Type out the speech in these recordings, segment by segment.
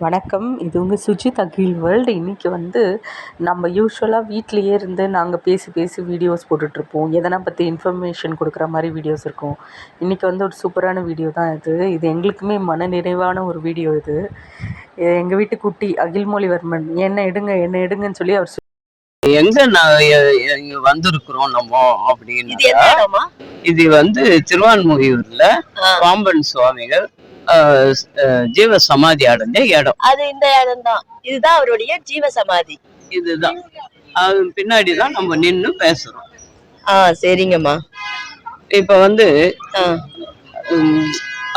வணக்கம். இது உங்கள் சுஜித் அகில் வேர்ல்டு. இன்றைக்கி நம்ம யூஸ்வலாக வீட்டிலையே இருந்து நாங்கள் பேசி வீடியோஸ் போட்டுட்ருப்போம். எதனா பற்றி இன்ஃபர்மேஷன் கொடுக்குற மாதிரி வீடியோஸ் இருக்கும். இன்றைக்கி ஒரு சூப்பரான வீடியோ தான் இது எங்களுக்குமே மன நிறைவான ஒரு வீடியோ. இது எங்கள் வீட்டு குட்டி அகில்மொழிவர்மன் என்ன எடுங்கன்னு சொல்லி அவர் எங்க வந்திருக்கிறோம் நம்ம அப்படின்னு. இது திருவான்முறையூர்ல பாம்பன் சுவாமிகள் ஜீவ சமாதி அடைஞ்ச இடம். அது இந்த இடம் தான். இதுதான் அவருடைய ஜீவ சமாதி. இதுதான். அது பின்னாடிதான் நம்ம நின்னு பேசுறோம். சரிங்கம்மா. இப்ப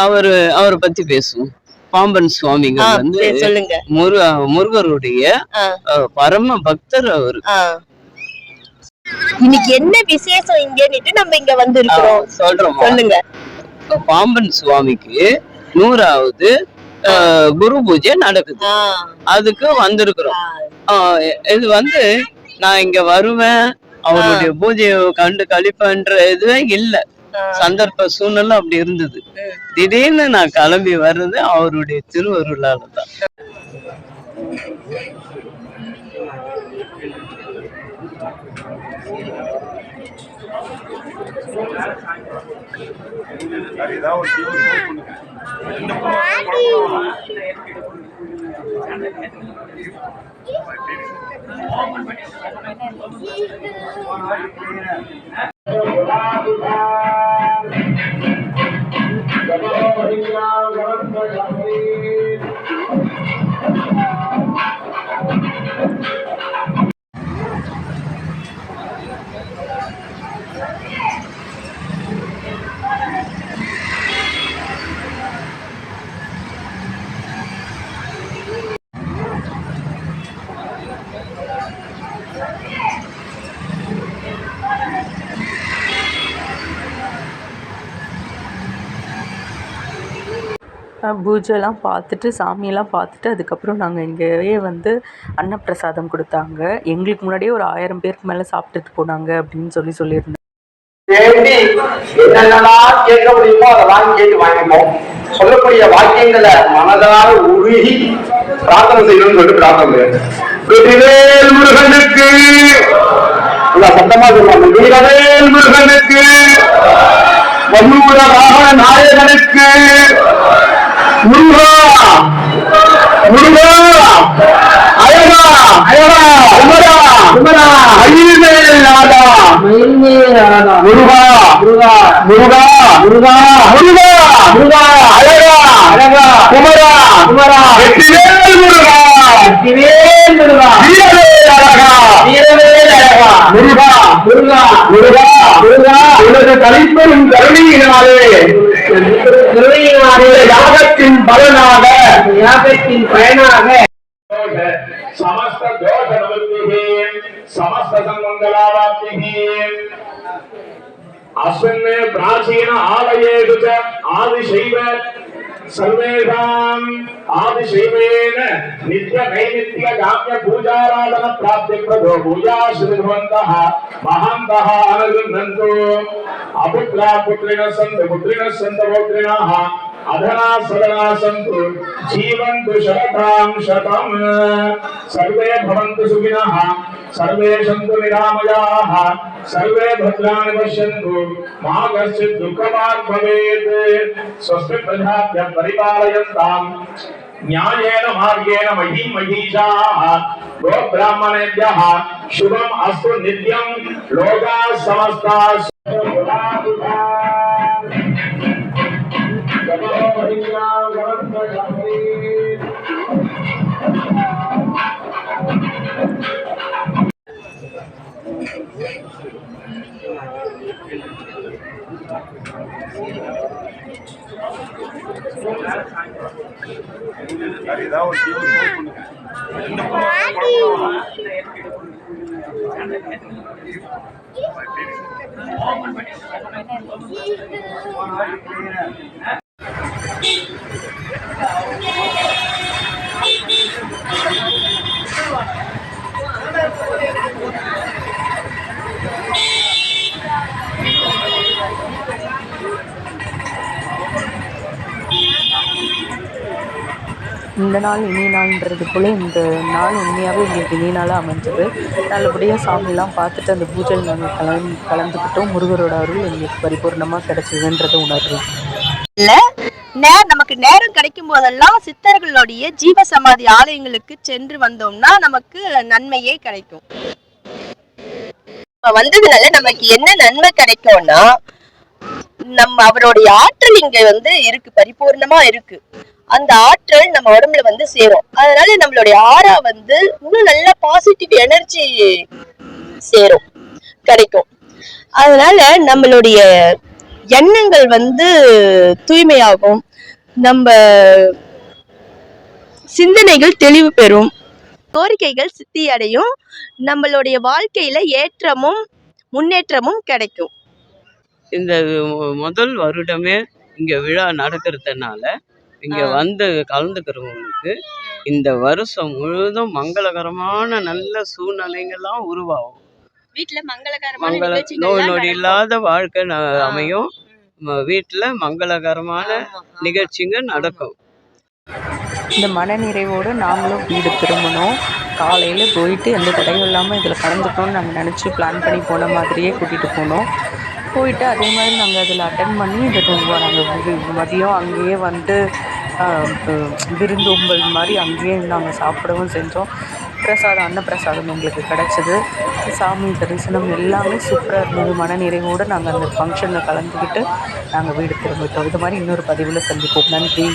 அவரை பத்தி பேசுவோம். பாம்பன் சுவாமிகள் சொல்லுங்க. முருகருடைய பரம பக்தர் அவரு. இன்னைக்கு என்ன விசேஷம் இங்கன்னுட்டு நம்ம இங்க வந்திருக்கிறோம். சொல்றோம், சொல்லுங்க. பாம்பன் சுவாமிக்கு 100வது குரு பூஜை நடக்குது. அதுக்கு வந்திருக்கிறோம். இது நான் இங்க வருவேன், அவருடைய பூஜையை கண்டு கழிப்பன்ற இதுவே இல்ல. சந்தர்ப்ப சூழ்நிலை அப்படி இருந்தது. திடீர்னு நான் கிளம்பி வர்றது அவருடைய திருவருளாலதான். பூஜைலாம் பார்த்துட்டு சாமியெல்லாம் பார்த்துட்டு அதுக்கப்புறம் நாங்கள் இங்கேயே அன்னப்பிரசாதம் கொடுத்தாங்க. எங்களுக்கு முன்னாடியே ஒரு 1000 பேருக்கு மேலே சாப்பிட்டுட்டு போனாங்க அப்படின்னு சொல்லியிருந்தேன். என்னென்னலாம் கேட்க முடியுமோ அதெல்லாம் கேட்டு வாங்கிப்போம். சொல்லக்கூடிய வாக்கியங்களை மனதார உருகி பிரார்த்தனை செய்யணும்னு சொல்லிட்டு பிரார்த்தனை வெற்றிவேல் முருகனுக்கு சத்தமா சொல்லுவாங்க. வீரவேல் முருகனுக்கு, வல்லூர வாகன நாயகனுக்கு, முருகா முருகா அழகா அழகா உமரா உமரா மயில்மேல் நாதா மயில்மேல் நாதா முருகா முருகா முருகா முருகா முருகா முருகா அழகா அழகா குமரா குமரா வெற்றிவேல் முருகா வெற்றிவேல் முருகா வீரவேல் அழகா வீரவேல் அழகா முருகா முருகா முருகா முருகா உனது தலைப்பெரும் கருணையினாலே யாகத்தின் பலனாக யாகத்தின் பயனாக समस्त दोष निवृत्तिः समस्त संमंगलावाप्तिः अस्मिन् प्राचीन आलयेषु च आदिशैव सर्वेषाम् आदिशैवेन नित्य नैमित्तिक काम्य पूजाराधन प्राप्ति प्रदो पूजा श्रीभवन्तः महान्तः अनुगृह्णन्तु अपुत्रा पुत्रिणः सन्तु पौत्रिणः अधना सदना सन्तु जीवन्तु शरदां शतम् सर्वे भवन्तु सुखिनः सर्वे सन्तु निरामयाः सर्वे भद्राणि पश्यन्तु मा कश्चित् दुःखभाग् भवेत् स्वस्ति प्रजाभ्यः परिपालयन्तां न्यायेन मार्गेण महीं महीषाः गोब्राह्मणेभ्यः शुभम् अस्तु नित्यं लोकाः समस्ताः இந்த நாள் இனிய நாள்ன்றது போல் இந்த நாள் உண்மையாகவே எங்களுக்கு இனிய நாளாக அமைஞ்சது. நல்லபடியாக சாமிலாம் பார்த்துட்டு அந்த பூஜையில் நாங்கள் கலந்துக்கிட்டோம். முருகரோட அருள் எங்களுக்கு பரிபூர்ணமாக கிடைச்சதுன்றதை உணர்றோம். நமக்கு நேரம் கிடைக்கும் போதெல்லாம் சித்தர்களுடைய ஜீவசமாதி ஆலயங்களுக்கு சென்று வந்தோம்னா நமக்கு நன்மையே கிடைக்கும். வந்ததுனால நமக்கு என்ன நன்மை கிடைக்கும்னா, நம்ம அவருடைய ஆற்றல் இங்க இருக்கு, பரிபூர்ணமா இருக்கு. அந்த ஆற்றல் நம்ம உடம்புல சேரும். அதனால நம்மளுடைய ஆறா இன்னும் நல்ல பாசிட்டிவ் எனர்ஜி சேரும், கிடைக்கும். அதனால நம்மளுடைய எண்ணங்கள் தூய்மையாகும், நம்ம சிந்தனைகள் தெளிவு பெறும், கோரிக்கைகள் சித்தி அடையும், நம்மளுடைய வாழ்க்கையில ஏற்றமும் முன்னேற்றமும் கிடைக்கும். இந்த முதல் வருடமே இங்க விழா நடக்கிறதுனால இங்க கலந்துக்கிறவங்களுக்கு இந்த வருஷம் முழுவதும் மங்களகரமான நல்ல சூழ்நிலைகள்லாம் உருவாகும். வீட்டுல நோய் நொடி இல்லாத வாழ்க்கை அமையும். வீட்டுல மங்களகரமான நிகழ்ச்சிங்க நடக்கும். இந்த மனநிறைவோடு நாங்களும் வீடு திரும்பணும். காலையில் போயிட்டு எந்த தடையும் இல்லாமல் இதில் கலந்துக்கணும்னு நாங்கள் நினச்சி பிளான் பண்ணி போன மாதிரியே கூட்டிகிட்டு போனோம். போயிட்டு அதே மாதிரி நாங்கள் அதில் அட்டன் பண்ணி நாங்கள் மதியம் அங்கேயே விருந்தோம்பல் மாதிரி அங்கேயே நாங்கள் சாப்பிடவும் செஞ்சோம். அன்னப்பிரசாதம் எங்களுக்கு கிடச்சிது. சாமி தரிசனம் எல்லாமே சூப்பராக இருந்தது. மனநிறைவோடு நாங்கள் அந்த ஃபங்க்ஷனில் கலந்துக்கிட்டு நாங்கள் வீடு திரும்பிட்டோம். இது மாதிரி இன்னொரு பதிவில் சந்திப்போம். நன்றி.